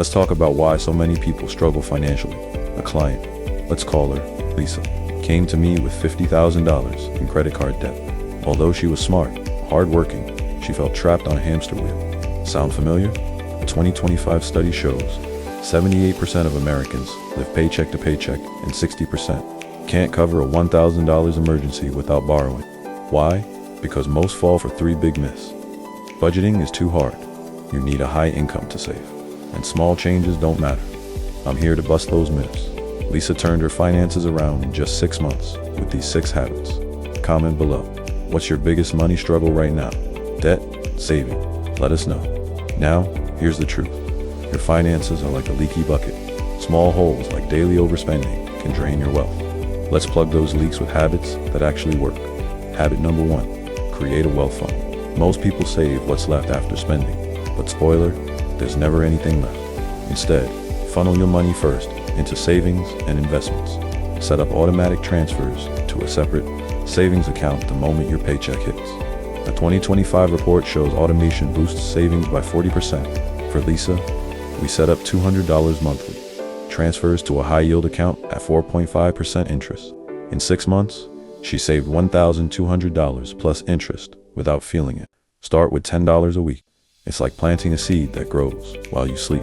Let's talk about why so many people struggle financially. A client, let's call her Lisa, came to me with $50,000 in credit card debt. Although she was smart, hardworking, she felt trapped on a hamster wheel. Sound familiar? A 2025 study shows 78% of Americans live paycheck to paycheck and 60% can't cover a $1,000 emergency without borrowing. Why? Because most fall for three big myths. Budgeting is too hard. You need a high income to save. And small changes don't matter. I'm here to bust those myths. Lisa turned her finances around in just 6 months with these 6 habits. Comment below. What's your biggest money struggle right now? Debt? Saving? Let us know. Now, here's the truth. Your finances are like a leaky bucket. Small holes like daily overspending can drain your wealth. Let's plug those leaks with habits that actually work. Habit number 1, create a wealth fund. Most people save what's left after spending, but spoiler, there's never anything left. Instead, funnel your money first into savings and investments. Set up automatic transfers to a separate savings account the moment your paycheck hits. A 2025 report shows automation boosts savings by 40%. For Lisa, we set up $200 monthly, transfers to a high-yield account at 4.5% interest. In 6 months, she saved $1,200 plus interest without feeling it. Start with $10 a week. It's like planting a seed that grows while you sleep.